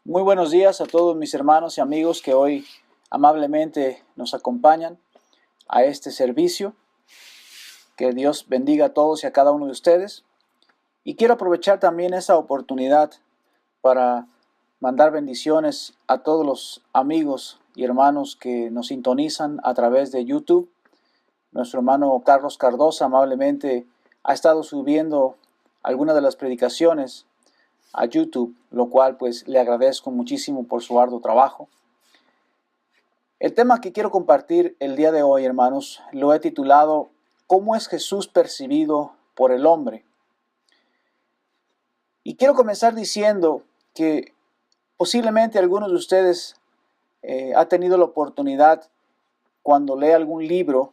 Muy buenos días a todos mis hermanos y amigos que hoy amablemente nos acompañan a este servicio. Que Dios bendiga a todos y a cada uno de ustedes. Y quiero aprovechar también esta oportunidad para mandar bendiciones a todos los amigos y hermanos que nos sintonizan a través de YouTube. Nuestro hermano Carlos Cardosa amablemente ha estado subiendo algunas de las predicaciones a YouTube, lo cual pues le agradezco muchísimo por su arduo trabajo. El tema que quiero compartir el día de hoy, hermanos, lo he titulado ¿Cómo es Jesús percibido por el hombre? Y quiero comenzar diciendo que posiblemente algunos de ustedes ha tenido la oportunidad cuando lee algún libro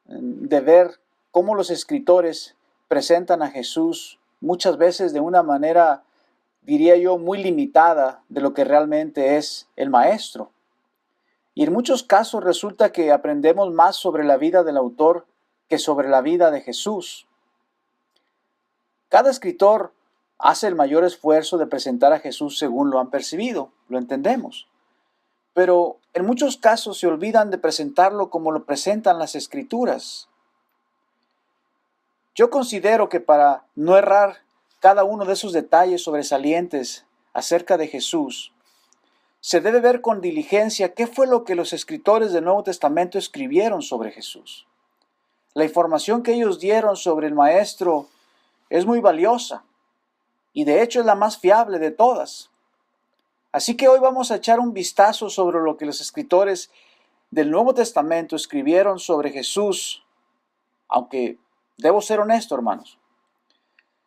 de ver cómo los escritores presentan a Jesús muchas veces de una manera, diría yo, muy limitada de lo que realmente es el maestro. Y en muchos casos resulta que aprendemos más sobre la vida del autor que sobre la vida de Jesús. Cada escritor hace el mayor esfuerzo de presentar a Jesús según lo han percibido, lo entendemos. Pero en muchos casos se olvidan de presentarlo como lo presentan las Escrituras. Yo considero que para no errar cada uno de esos detalles sobresalientes acerca de Jesús, se debe ver con diligencia qué fue lo que los escritores del Nuevo Testamento escribieron sobre Jesús. La información que ellos dieron sobre el Maestro es muy valiosa y de hecho es la más fiable de todas. Así que hoy vamos a echar un vistazo sobre lo que los escritores del Nuevo Testamento escribieron sobre Jesús, aunque debo ser honesto, hermanos.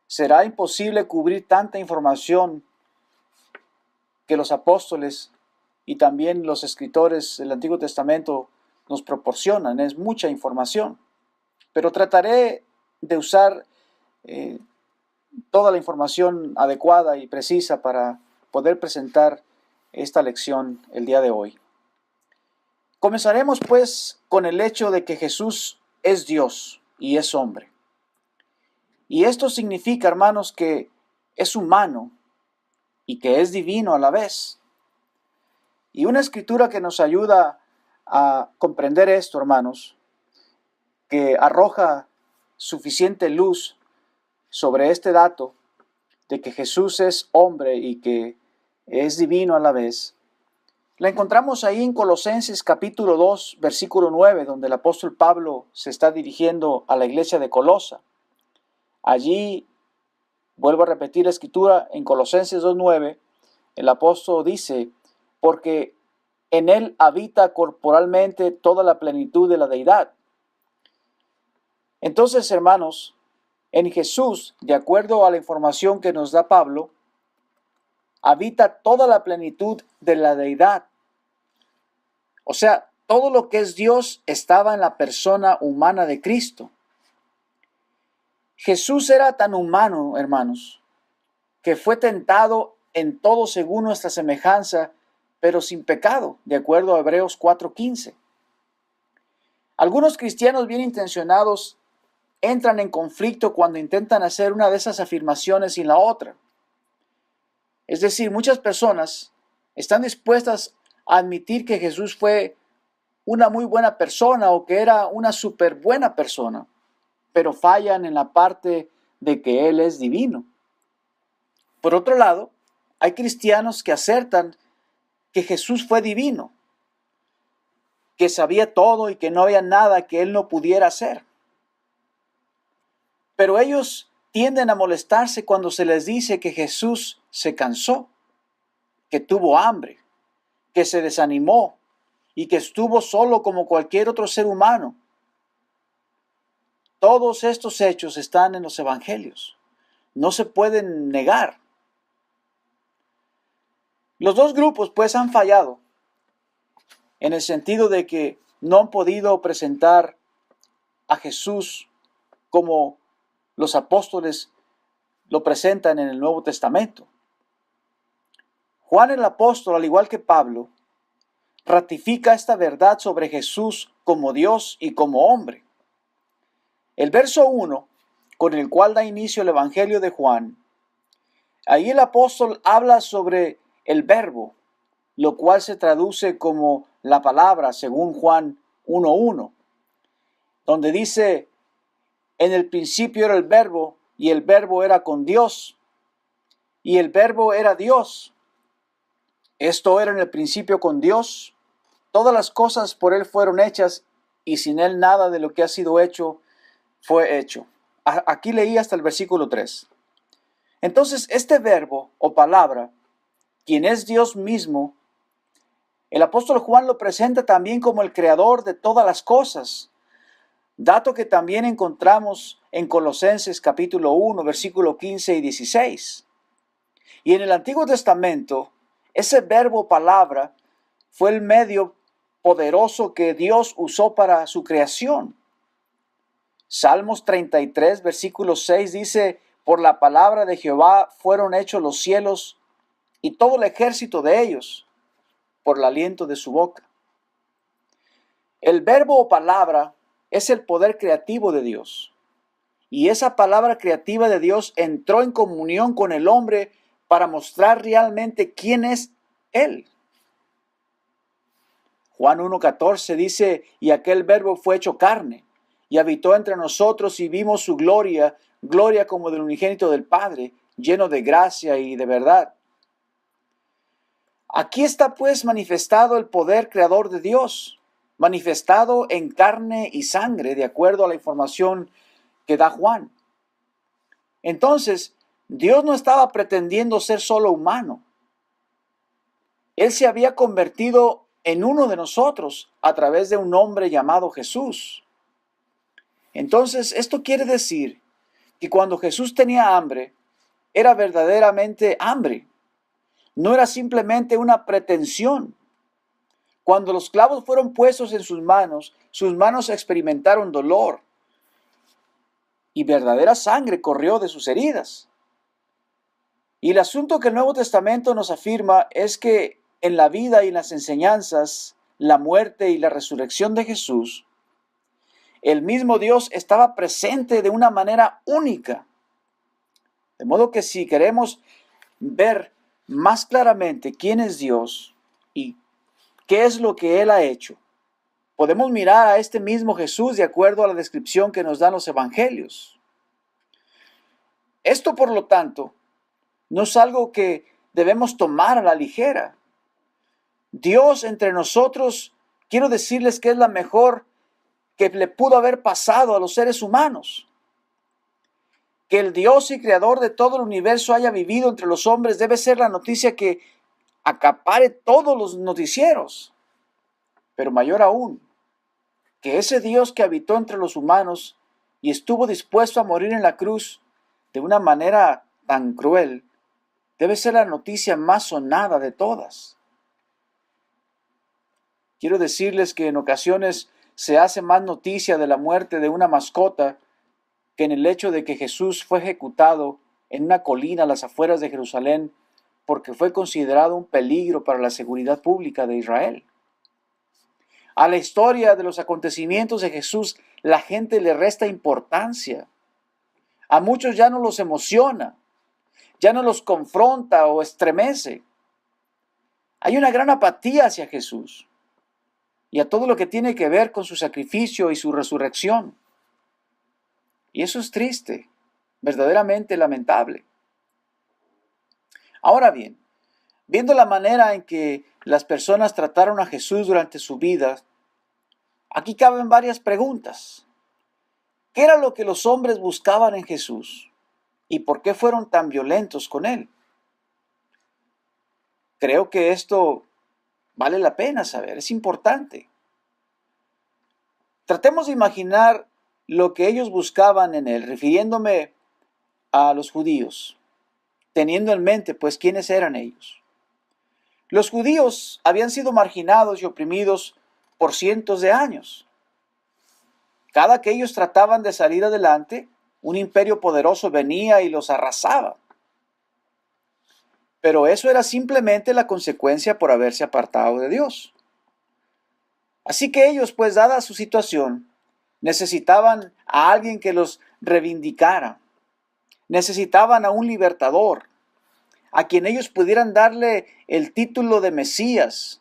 Será imposible cubrir tanta información que los apóstoles y también los escritores del Antiguo Testamento nos proporcionan. Es mucha información. Pero trataré de usar toda la información adecuada y precisa para poder presentar esta lección el día de hoy. Comenzaremos pues con el hecho de que Jesús es Dios y es hombre. Y esto significa, hermanos, que es humano y que es divino a la vez. Y una escritura que nos ayuda a comprender esto, hermanos, que arroja suficiente luz sobre este dato de que Jesús es hombre y que es divino a la vez, la encontramos ahí en Colosenses capítulo 2, versículo 9, donde el apóstol Pablo se está dirigiendo a la iglesia de Colosa. Allí, vuelvo a repetir la escritura, en Colosenses 2:9, el apóstol dice, porque en él habita corporalmente toda la plenitud de la deidad. Entonces, hermanos, en Jesús, de acuerdo a la información que nos da Pablo, habita toda la plenitud de la deidad. O sea, todo lo que es Dios estaba en la persona humana de Cristo. Jesús era tan humano, hermanos, que fue tentado en todo según nuestra semejanza, pero sin pecado, de acuerdo a Hebreos 4:15. Algunos cristianos bien intencionados entran en conflicto cuando intentan hacer una de esas afirmaciones sin la otra. Es decir, muchas personas están dispuestas a admitir que Jesús fue una muy buena persona o que era una súper buena persona, pero fallan en la parte de que Él es divino. Por otro lado, hay cristianos que acertan que Jesús fue divino, que sabía todo y que no había nada que Él no pudiera hacer. Pero ellos tienden a molestarse cuando se les dice que Jesús se cansó, que tuvo hambre, que se desanimó y que estuvo solo como cualquier otro ser humano. Todos estos hechos están en los evangelios. No se pueden negar. Los dos grupos pues han fallado en el sentido de que no han podido presentar a Jesús como los apóstoles lo presentan en el Nuevo Testamento. Juan el apóstol, al igual que Pablo, ratifica esta verdad sobre Jesús como Dios y como hombre. El verso 1, con el cual da inicio el Evangelio de Juan, ahí el apóstol habla sobre el verbo, lo cual se traduce como la palabra según Juan 1:1, donde dice, en el principio era el verbo y el verbo era con Dios y el verbo era Dios. Esto era en el principio con Dios. Todas las cosas por Él fueron hechas y sin Él nada de lo que ha sido hecho fue hecho. Aquí leí hasta el versículo 3. Entonces, este verbo o palabra, quien es Dios mismo, el apóstol Juan lo presenta también como el creador de todas las cosas, dato que también encontramos en Colosenses capítulo 1, versículo 15 y 16. Y en el Antiguo Testamento, ese verbo palabra fue el medio poderoso que Dios usó para su creación. Salmos 33, versículo 6 dice, por la palabra de Jehová fueron hechos los cielos y todo el ejército de ellos, por el aliento de su boca. El verbo o palabra es el poder creativo de Dios. Y esa palabra creativa de Dios entró en comunión con el hombre para mostrar realmente quién es Él. Juan 1:14 dice, y aquel verbo fue hecho carne, y habitó entre nosotros y vimos su gloria, gloria como del unigénito del Padre, lleno de gracia y de verdad. Aquí está pues manifestado el poder creador de Dios, manifestado en carne y sangre, de acuerdo a la información que da Juan. Entonces, Dios no estaba pretendiendo ser solo humano. Él se había convertido en uno de nosotros a través de un hombre llamado Jesús. Entonces, esto quiere decir que cuando Jesús tenía hambre, era verdaderamente hambre. No era simplemente una pretensión. Cuando los clavos fueron puestos en sus manos experimentaron dolor y verdadera sangre corrió de sus heridas. Y el asunto que el Nuevo Testamento nos afirma es que en la vida y en las enseñanzas, la muerte y la resurrección de Jesús, el mismo Dios estaba presente de una manera única. De modo que si queremos ver más claramente quién es Dios y qué es lo que Él ha hecho, podemos mirar a este mismo Jesús de acuerdo a la descripción que nos dan los evangelios. Esto, por lo tanto, no es algo que debemos tomar a la ligera. Dios entre nosotros, quiero decirles que es la mejor que le pudo haber pasado a los seres humanos. Que el Dios y creador de todo el universo haya vivido entre los hombres debe ser la noticia que acapare todos los noticieros. Pero mayor aún, que ese Dios que habitó entre los humanos y estuvo dispuesto a morir en la cruz de una manera tan cruel, debe ser la noticia más sonada de todas. Quiero decirles que en ocasiones se hace más noticia de la muerte de una mascota que en el hecho de que Jesús fue ejecutado en una colina a las afueras de Jerusalén porque fue considerado un peligro para la seguridad pública de Israel. A la historia de los acontecimientos de Jesús la gente le resta importancia. A muchos ya no los emociona, ya no los confronta o estremece. Hay una gran apatía hacia Jesús y a todo lo que tiene que ver con su sacrificio y su resurrección. Y eso es triste, verdaderamente lamentable. Ahora bien, viendo la manera en que las personas trataron a Jesús durante su vida, aquí caben varias preguntas. ¿Qué era lo que los hombres buscaban en Jesús? ¿Y por qué fueron tan violentos con él? Creo que esto vale la pena saber, es importante. Tratemos de imaginar lo que ellos buscaban en él, refiriéndome a los judíos, teniendo en mente, pues, quiénes eran ellos. Los judíos habían sido marginados y oprimidos por cientos de años. Cada que ellos trataban de salir adelante, un imperio poderoso venía y los arrasaba. Pero eso era simplemente la consecuencia por haberse apartado de Dios. Así que ellos, pues, dada su situación, necesitaban a alguien que los reivindicara. Necesitaban a un libertador, a quien ellos pudieran darle el título de Mesías.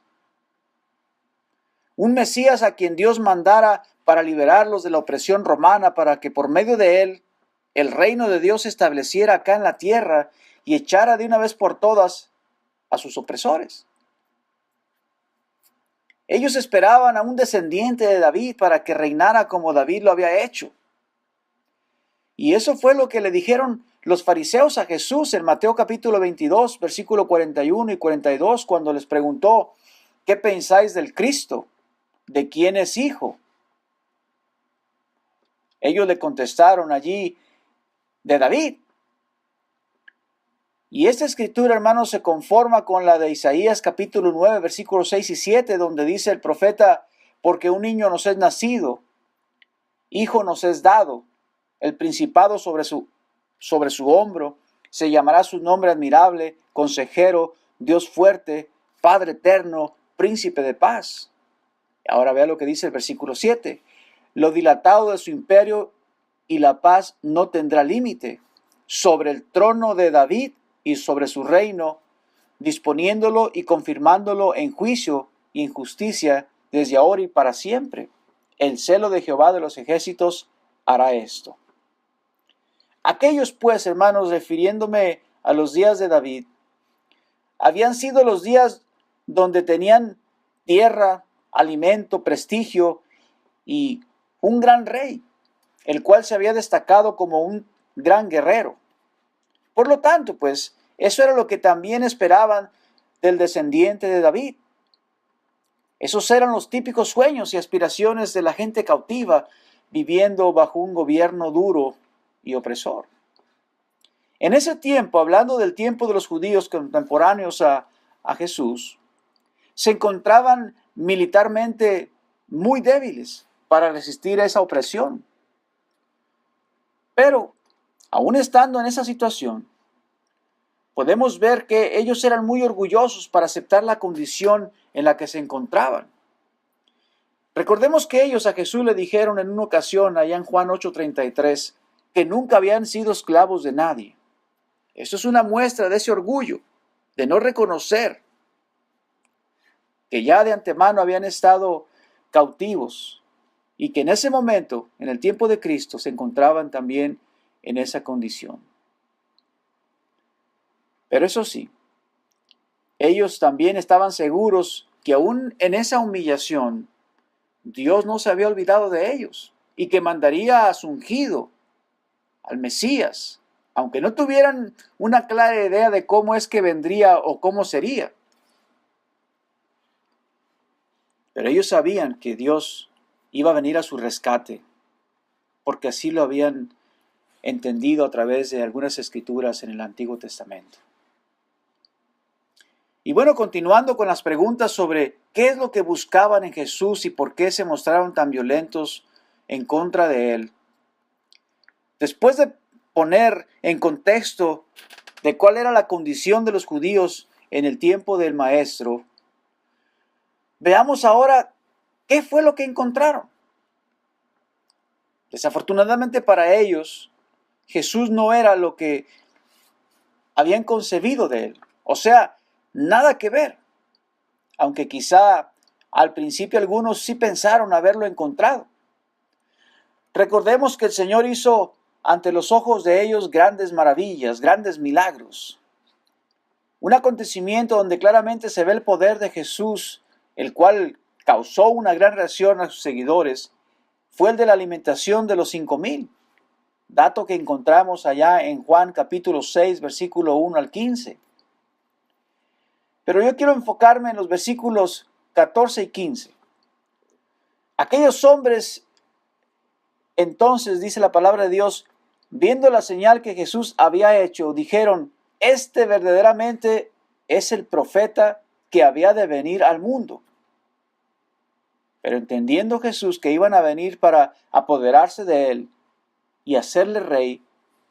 Un Mesías a quien Dios mandara para liberarlos de la opresión romana, para que por medio de él el reino de Dios se estableciera acá en la tierra y echara de una vez por todas a sus opresores. Ellos esperaban a un descendiente de David para que reinara como David lo había hecho. Y eso fue lo que le dijeron los fariseos a Jesús en Mateo capítulo 22, versículo 41 y 42, cuando les preguntó, ¿qué pensáis del Cristo? ¿De quién es hijo? Ellos le contestaron allí, de David. Y esta escritura, hermanos, se conforma con la de Isaías capítulo 9, versículos 6 y 7, donde dice el profeta, porque un niño nos es nacido, hijo nos es dado, el principado sobre su hombro, se llamará su nombre admirable, consejero, Dios fuerte, Padre eterno, príncipe de paz. Ahora vea lo que dice el versículo 7. Lo dilatado de su imperio y la paz no tendrá límite sobre el trono de David y sobre su reino, disponiéndolo y confirmándolo en juicio y en justicia desde ahora y para siempre. El celo de Jehová de los ejércitos hará esto. Aquellos pues, hermanos, refiriéndome a los días de David, habían sido los días donde tenían tierra, alimento, prestigio y un gran rey, el cual se había destacado como un gran guerrero. Por lo tanto, pues, eso era lo que también esperaban del descendiente de David. Esos eran los típicos sueños y aspiraciones de la gente cautiva, viviendo bajo un gobierno duro y opresor. En ese tiempo, hablando del tiempo de los judíos contemporáneos a Jesús, se encontraban militarmente muy débiles para resistir esa opresión. Pero, aún estando en esa situación, podemos ver que ellos eran muy orgullosos para aceptar la condición en la que se encontraban. Recordemos que ellos a Jesús le dijeron en una ocasión, allá en Juan 8:33, que nunca habían sido esclavos de nadie. Eso es una muestra de ese orgullo, de no reconocer que ya de antemano habían estado cautivos y que en ese momento, en el tiempo de Cristo, se encontraban también en esa condición. Pero eso sí, ellos también estaban seguros que aún en esa humillación, Dios no se había olvidado de ellos y que mandaría a su ungido, al Mesías, aunque no tuvieran una clara idea de cómo es que vendría o cómo sería. Pero ellos sabían que Dios iba a venir a su rescate, porque así lo habían entendido a través de algunas escrituras en el Antiguo Testamento. Y bueno, continuando con las preguntas sobre qué es lo que buscaban en Jesús y por qué se mostraron tan violentos en contra de él. Después de poner en contexto de cuál era la condición de los judíos en el tiempo del Maestro, veamos ahora qué fue lo que encontraron. Desafortunadamente para ellos, Jesús no era lo que habían concebido de él. O sea, nada que ver. Aunque quizá al principio algunos sí pensaron haberlo encontrado. Recordemos que el Señor hizo ante los ojos de ellos grandes maravillas, grandes milagros. Un acontecimiento donde claramente se ve el poder de Jesús, el cual causó una gran reacción a sus seguidores, fue el de la alimentación de los 5,000. Dato que encontramos allá en Juan capítulo 6, versículo 1 al 15. Pero yo quiero enfocarme en los versículos 14 y 15. Aquellos hombres, entonces, dice la palabra de Dios, viendo la señal que Jesús había hecho, dijeron, este verdaderamente es el profeta que había de venir al mundo. Pero entendiendo Jesús que iban a venir para apoderarse de él y hacerle rey,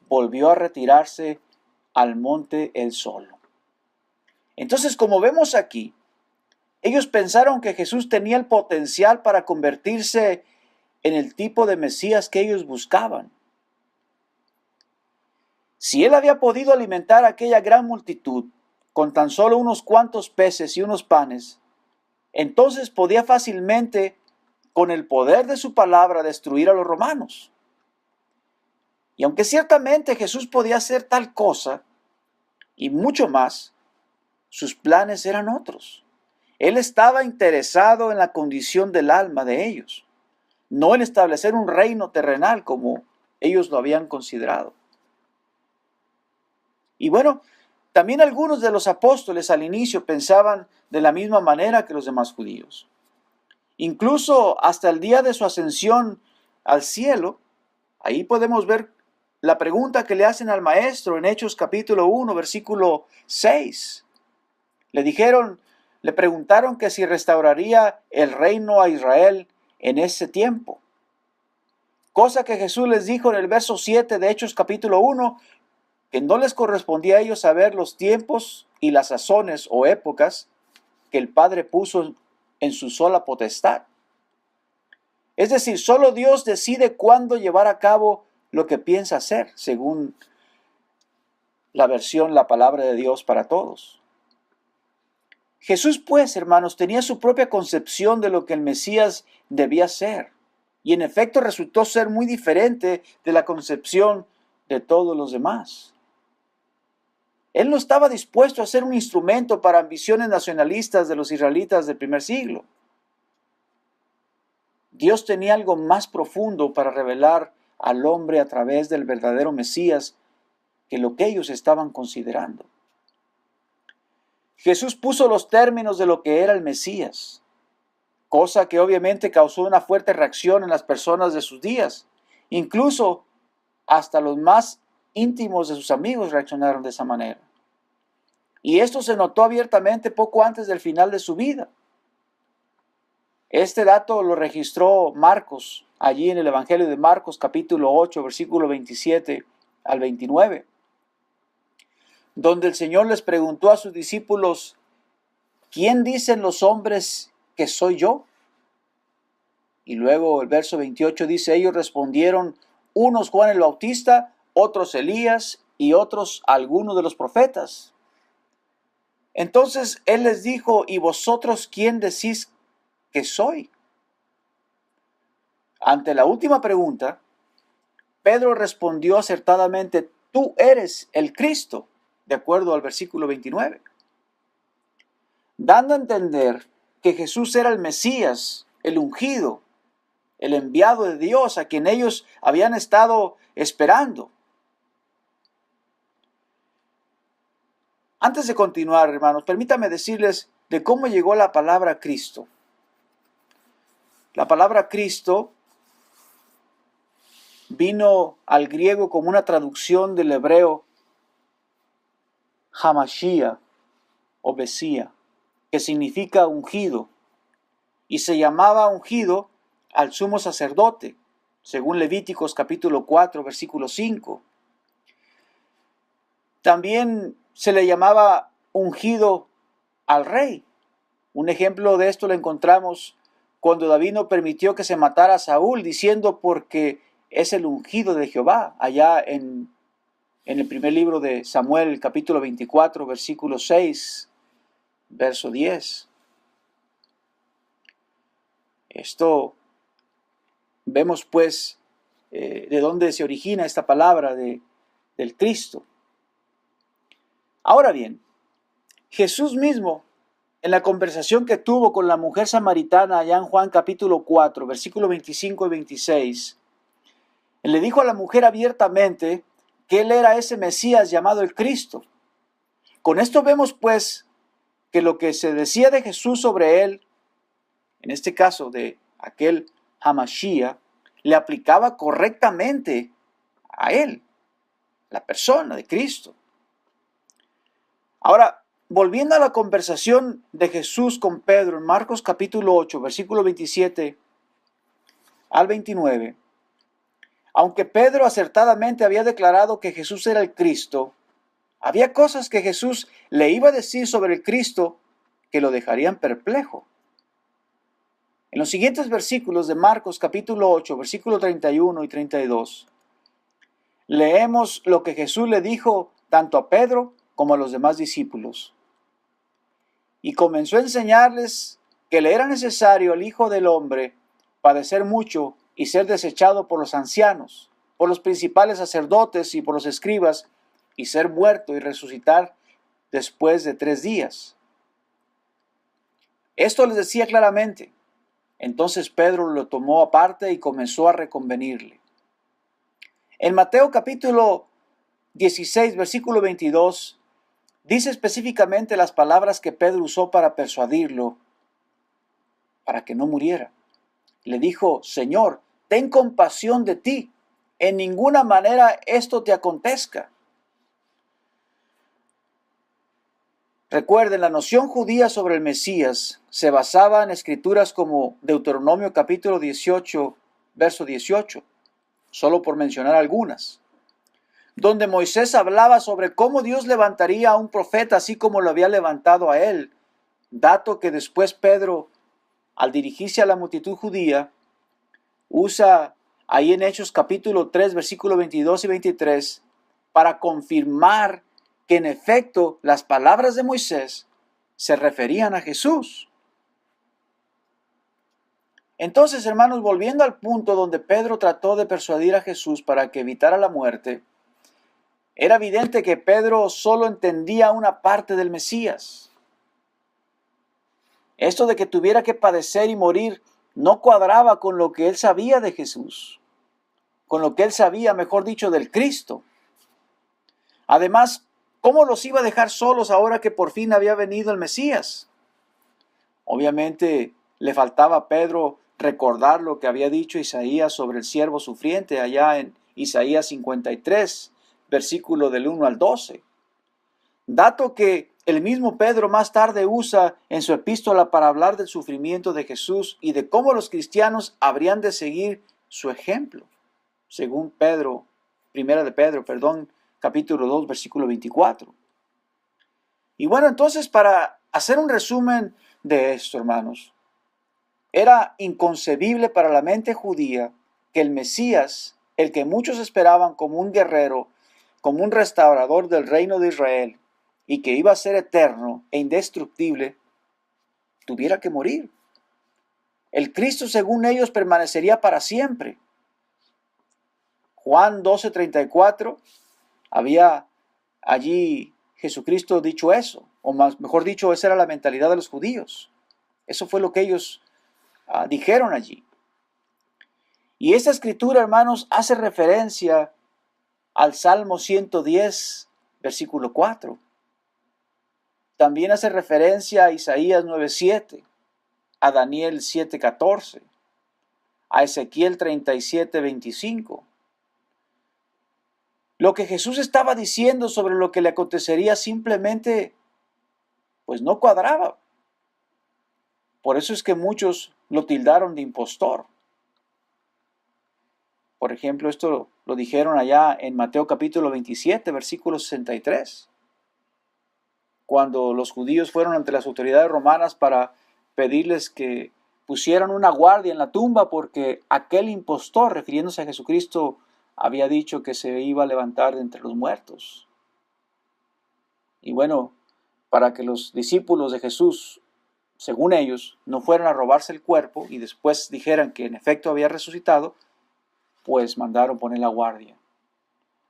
volvió a retirarse al monte él solo. Entonces, como vemos aquí, ellos pensaron que Jesús tenía el potencial para convertirse en el tipo de Mesías que ellos buscaban. Si él había podido alimentar a aquella gran multitud con tan solo unos cuantos peces y unos panes, entonces podía fácilmente, con el poder de su palabra, destruir a los romanos. Y aunque ciertamente Jesús podía hacer tal cosa y mucho más, sus planes eran otros. Él estaba interesado en la condición del alma de ellos, no en establecer un reino terrenal como ellos lo habían considerado. Y bueno, también algunos de los apóstoles al inicio pensaban de la misma manera que los demás judíos. Incluso hasta el día de su ascensión al cielo, ahí podemos ver la pregunta que le hacen al maestro en Hechos capítulo 1, versículo 6. Le preguntaron que si restauraría el reino a Israel en ese tiempo. Cosa que Jesús les dijo en el verso 7 de Hechos capítulo 1, que no les correspondía a ellos saber los tiempos y las sazones o épocas que el Padre puso en su sola potestad. Es decir, solo Dios decide cuándo llevar a cabo lo que piensa hacer, según la versión La Palabra de Dios para Todos. Jesús, pues, hermanos, tenía su propia concepción de lo que el Mesías debía ser, y en efecto resultó ser muy diferente de la concepción de todos los demás. Él no estaba dispuesto a ser un instrumento para ambiciones nacionalistas de los israelitas del primer siglo. Dios tenía algo más profundo para revelar al hombre a través del verdadero Mesías que lo que ellos estaban considerando. Jesús puso los términos de lo que era el Mesías, cosa que obviamente causó una fuerte reacción en las personas de sus días. Incluso hasta los más íntimos de sus amigos reaccionaron de esa manera. Y esto se notó abiertamente poco antes del final de su vida. Este dato lo registró Marcos, allí en el Evangelio de Marcos, capítulo 8, versículo 27 al 29, donde el Señor les preguntó a sus discípulos, ¿quién dicen los hombres que soy yo? Y luego el verso 28 dice, ellos respondieron, unos Juan el Bautista, otros Elías y otros algunos de los profetas. Entonces Él les dijo, ¿y vosotros quién decís que soy? Ante la última pregunta, Pedro respondió acertadamente, tú eres el Cristo, de acuerdo al versículo 29. Dando a entender que Jesús era el Mesías, el ungido, el enviado de Dios a quien ellos habían estado esperando. Antes de continuar, hermanos, permítame decirles de cómo llegó la palabra Cristo. La palabra Cristo vino al griego como una traducción del hebreo Hamashia o Mesías, que significa ungido, y se llamaba ungido al sumo sacerdote, según Levíticos capítulo 4, versículo 5. También se le llamaba ungido al rey. Un ejemplo de esto lo encontramos cuando David no permitió que se matara a Saúl, diciendo porque es el ungido de Jehová, allá en el primer libro de Samuel, capítulo 24, versículo 6, verso 10. Esto vemos pues de dónde se origina esta palabra del Cristo. Ahora bien, Jesús mismo, en la conversación que tuvo con la mujer samaritana allá en Juan capítulo 4, versículo 25 y 26, él le dijo a la mujer abiertamente que él era ese Mesías llamado el Cristo. Con esto vemos pues que lo que se decía de Jesús sobre él, en este caso de aquel Hamashia, le aplicaba correctamente a él, la persona de Cristo. Ahora, volviendo a la conversación de Jesús con Pedro en Marcos capítulo 8, versículo 27 al 29, aunque Pedro acertadamente había declarado que Jesús era el Cristo, había cosas que Jesús le iba a decir sobre el Cristo que lo dejarían perplejo. En los siguientes versículos de Marcos capítulo 8, versículo 31 y 32, leemos lo que Jesús le dijo tanto a Pedro como a los demás discípulos. Y comenzó a enseñarles que le era necesario al Hijo del Hombre padecer mucho y ser desechado por los ancianos, por los principales sacerdotes y por los escribas, y ser muerto y resucitar después de 3 días. Esto les decía claramente. Entonces Pedro lo tomó aparte y comenzó a reconvenirle. En Mateo capítulo 16, versículo 22, dice específicamente las palabras que Pedro usó para persuadirlo, para que no muriera. Le dijo: Señor, ten compasión de ti, en ninguna manera esto te acontezca. Recuerden, la noción judía sobre el Mesías se basaba en escrituras como Deuteronomio capítulo 18, verso 18, solo por mencionar algunas, donde Moisés hablaba sobre cómo Dios levantaría a un profeta así como lo había levantado a él, dato que después Pedro, al dirigirse a la multitud judía, usa ahí en Hechos capítulo 3, versículos 22 y 23, para confirmar que en efecto las palabras de Moisés se referían a Jesús. Entonces, hermanos, volviendo al punto donde Pedro trató de persuadir a Jesús para que evitara la muerte, era evidente que Pedro solo entendía una parte del Mesías. Esto de que tuviera que padecer y morir no cuadraba con lo que él sabía de Jesús, con lo que él sabía, mejor dicho, del Cristo. Además, ¿cómo los iba a dejar solos ahora que por fin había venido el Mesías? Obviamente le faltaba a Pedro recordar lo que había dicho Isaías sobre el siervo sufriente allá en Isaías 53, versículo del 1 al 12. Dato que el mismo Pedro más tarde usa en su epístola para hablar del sufrimiento de Jesús y de cómo los cristianos habrían de seguir su ejemplo, según Primera de Pedro, capítulo 2, versículo 24. Y bueno, entonces para hacer un resumen de esto, hermanos, era inconcebible para la mente judía que el Mesías, el que muchos esperaban como un guerrero, como un restaurador del reino de Israel, y que iba a ser eterno e indestructible, tuviera que morir. El Cristo, según ellos, permanecería para siempre. Juan 12:34, había allí Jesucristo dicho eso, o mejor dicho, esa era la mentalidad de los judíos. Eso fue lo que ellos dijeron allí. Y esta escritura, hermanos, hace referencia al Salmo 110, versículo 4. También hace referencia a Isaías 9:7, a Daniel 7:14, a Ezequiel 37:25. Lo que Jesús estaba diciendo sobre lo que le acontecería simplemente, pues no cuadraba. Por eso es que muchos lo tildaron de impostor. Por ejemplo, esto lo dijeron allá en Mateo capítulo 27, versículo 63. Cuando los judíos fueron ante las autoridades romanas para pedirles que pusieran una guardia en la tumba porque aquel impostor, refiriéndose a Jesucristo, había dicho que se iba a levantar de entre los muertos. Y bueno, para que los discípulos de Jesús, según ellos, no fueran a robarse el cuerpo y después dijeran que en efecto había resucitado, pues mandaron poner la guardia.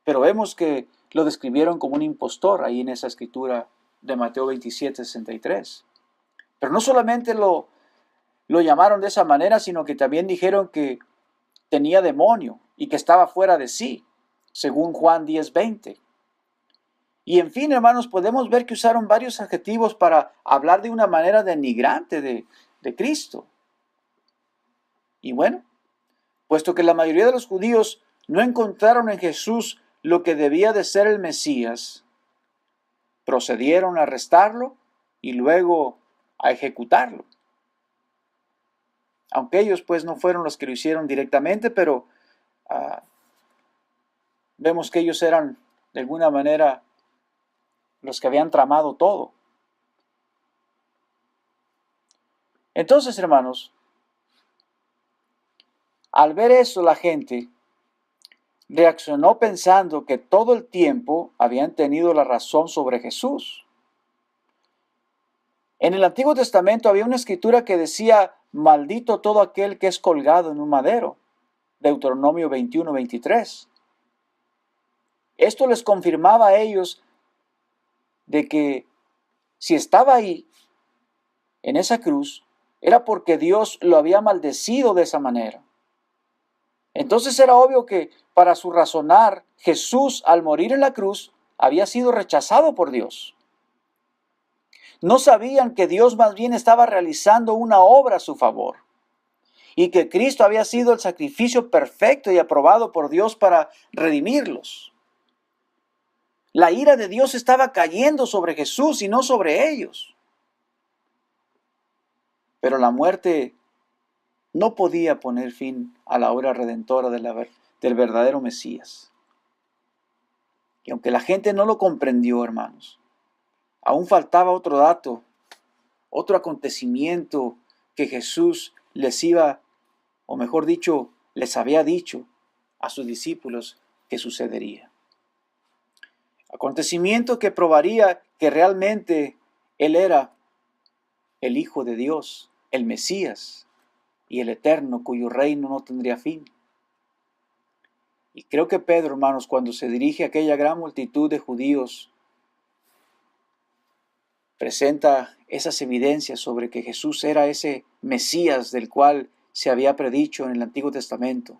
Pero vemos que lo describieron como un impostor ahí en esa escritura de Mateo 27, 63. Pero no solamente lo llamaron de esa manera, sino que también dijeron que tenía demonio y que estaba fuera de sí, según Juan 10:20. Y en fin, hermanos, podemos ver que usaron varios adjetivos para hablar de una manera denigrante de Cristo. Y bueno, puesto que la mayoría de los judíos no encontraron en Jesús lo que debía de ser el Mesías, procedieron a arrestarlo y luego a ejecutarlo. Aunque ellos pues no fueron los que lo hicieron directamente, pero vemos que ellos eran de alguna manera los que habían tramado todo. Entonces, hermanos, al ver eso la gente, reaccionó pensando que todo el tiempo habían tenido la razón sobre Jesús. En el Antiguo Testamento había una escritura que decía, maldito todo aquel que es colgado en un madero. Deuteronomio 21:23. Esto les confirmaba a ellos de que si estaba ahí, en esa cruz, era porque Dios lo había maldecido de esa manera. Entonces era obvio que para su razonar, Jesús al morir en la cruz había sido rechazado por Dios. No sabían que Dios más bien estaba realizando una obra a su favor y que Cristo había sido el sacrificio perfecto y aprobado por Dios para redimirlos. La ira de Dios estaba cayendo sobre Jesús y no sobre ellos. Pero la muerte no podía poner fin a la obra redentora del verdadero Mesías. Y aunque la gente no lo comprendió, hermanos, aún faltaba otro dato, otro acontecimiento que Jesús les iba, o mejor dicho, les había dicho a sus discípulos que sucedería. Acontecimiento que probaría que realmente Él era el Hijo de Dios, el Mesías y el Eterno, cuyo reino no tendría fin. Y creo que Pedro, hermanos, cuando se dirige a aquella gran multitud de judíos, presenta esas evidencias sobre que Jesús era ese Mesías del cual se había predicho en el Antiguo Testamento.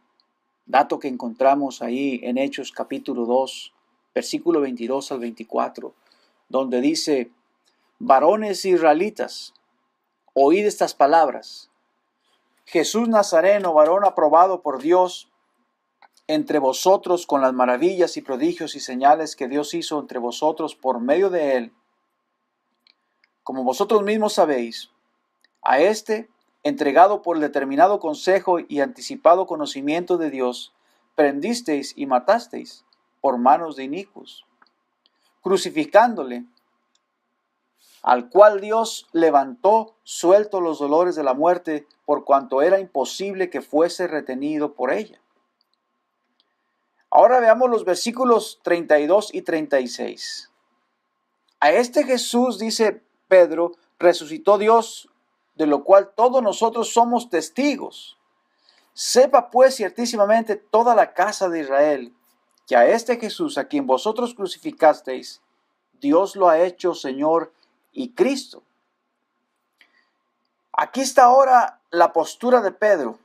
Dato que encontramos ahí en Hechos capítulo 2, versículo 22 al 24, donde dice, varones israelitas, oíd estas palabras. Jesús Nazareno, varón aprobado por Dios entre vosotros con las maravillas y prodigios y señales que Dios hizo entre vosotros por medio de él, como vosotros mismos sabéis, a este, entregado por el determinado consejo y anticipado conocimiento de Dios, prendisteis y matasteis por manos de inicuos, crucificándole, al cual Dios levantó suelto los dolores de la muerte, por cuanto era imposible que fuese retenido por ella. Ahora veamos los versículos 32 y 36. A este Jesús, dice Pedro, resucitó Dios, de lo cual todos nosotros somos testigos. Sepa pues ciertísimamente toda la casa de Israel, que a este Jesús, a quien vosotros crucificasteis, Dios lo ha hecho Señor y Cristo. Aquí está ahora la postura de Pedro,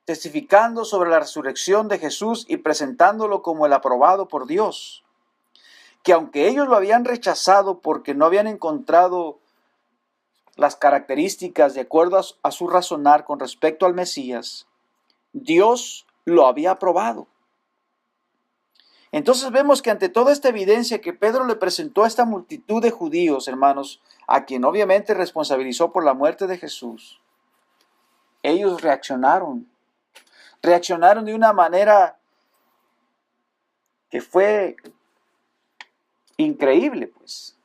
testificando sobre la resurrección de Jesús y presentándolo como el aprobado por Dios. Que aunque ellos lo habían rechazado porque no habían encontrado las características de acuerdo a su razonar con respecto al Mesías, Dios lo había aprobado. Entonces vemos que ante toda esta evidencia que Pedro le presentó a esta multitud de judíos, hermanos, a quien obviamente responsabilizó por la muerte de Jesús, ellos reaccionaron de una manera que fue increíble, pues.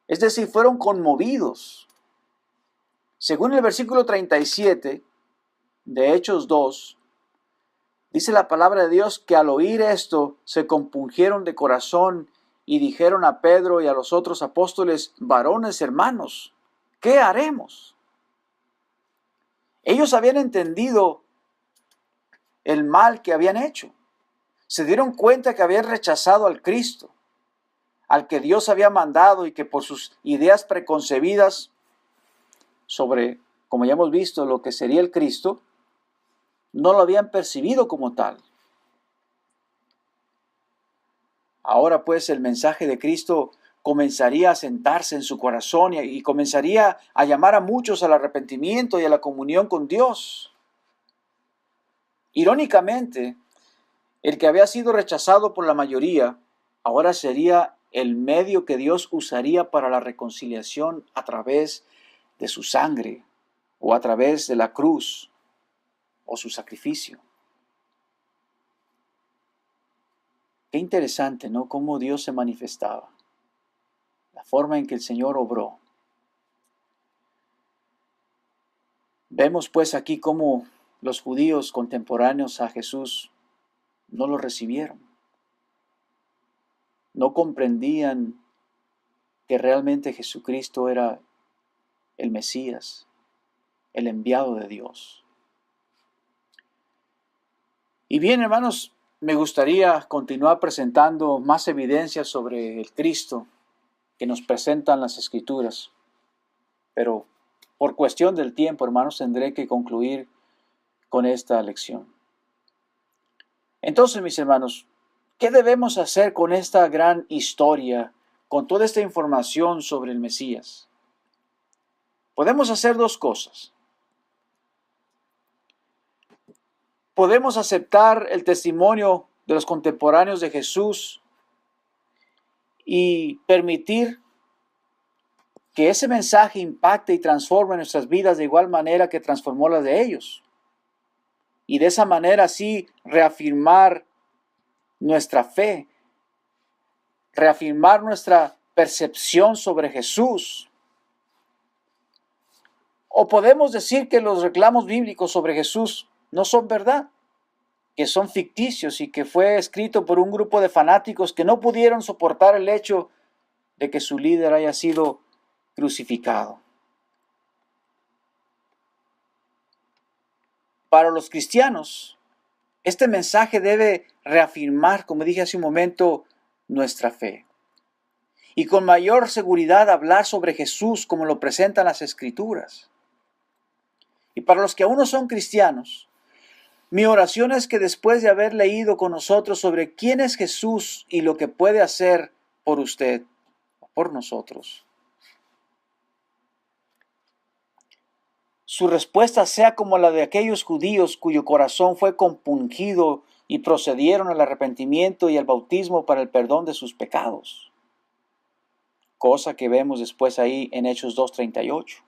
Es decir, fueron conmovidos. Según el versículo 37 de Hechos 2, dice la palabra de Dios que al oír esto se compungieron de corazón y dijeron a Pedro y a los otros apóstoles, varones hermanos, ¿qué haremos? Ellos habían entendido el mal que habían hecho. Se dieron cuenta que habían rechazado al Cristo, al que Dios había mandado y que por sus ideas preconcebidas sobre, como ya hemos visto, lo que sería el Cristo, no lo habían percibido como tal. Ahora pues el mensaje de Cristo comenzaría a sentarse en su corazón y comenzaría a llamar a muchos al arrepentimiento y a la comunión con Dios. Irónicamente, el que había sido rechazado por la mayoría, ahora sería el medio que Dios usaría para la reconciliación a través de su sangre o a través de la cruz o su sacrificio. Qué interesante, ¿no? Cómo Dios se manifestaba. La forma en que el Señor obró. Vemos pues aquí cómo los judíos contemporáneos a Jesús no lo recibieron. No comprendían que realmente Jesucristo era el Mesías, el enviado de Dios. Y bien, hermanos, me gustaría continuar presentando más evidencias sobre el Cristo que nos presentan las Escrituras. Pero por cuestión del tiempo, hermanos, tendré que concluir con esta lección. Entonces, mis hermanos, ¿qué debemos hacer con esta gran historia, con toda esta información sobre el Mesías? Podemos hacer dos cosas. Podemos aceptar el testimonio de los contemporáneos de Jesús y permitir que ese mensaje impacte y transforme nuestras vidas de igual manera que transformó las de ellos. Y de esa manera así reafirmar nuestra fe, reafirmar nuestra percepción sobre Jesús. O podemos decir que los reclamos bíblicos sobre Jesús no son verdad, que son ficticios y que fue escrito por un grupo de fanáticos que no pudieron soportar el hecho de que su líder haya sido crucificado. Para los cristianos, este mensaje debe reafirmar, como dije hace un momento, nuestra fe. Y con mayor seguridad hablar sobre Jesús como lo presentan las Escrituras. Y para los que aún no son cristianos, mi oración es que después de haber leído con nosotros sobre quién es Jesús y lo que puede hacer por usted, por nosotros, su respuesta sea como la de aquellos judíos cuyo corazón fue compungido y procedieron al arrepentimiento y al bautismo para el perdón de sus pecados. Cosa que vemos después ahí en Hechos 2:38.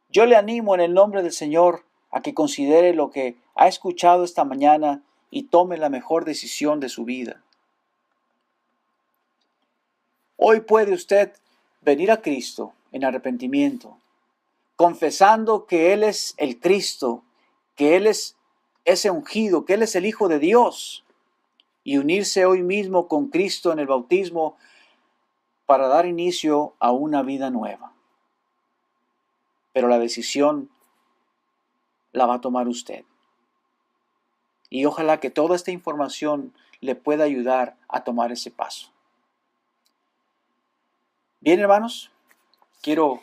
Yo le animo en el nombre del Señor a que considere lo que ha escuchado esta mañana y tome la mejor decisión de su vida. Hoy puede usted venir a Cristo en arrepentimiento, confesando que Él es el Cristo, que Él es ese ungido, que Él es el Hijo de Dios, y unirse hoy mismo con Cristo en el bautismo para dar inicio a una vida nueva. Pero la decisión la va a tomar usted. Y ojalá que toda esta información le pueda ayudar a tomar ese paso. Bien, hermanos, quiero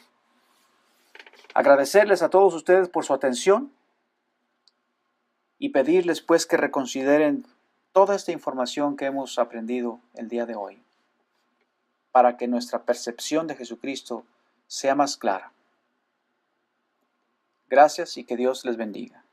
agradecerles a todos ustedes por su atención y pedirles pues que reconsideren toda esta información que hemos aprendido el día de hoy, para que nuestra percepción de Jesucristo sea más clara. Gracias y que Dios les bendiga.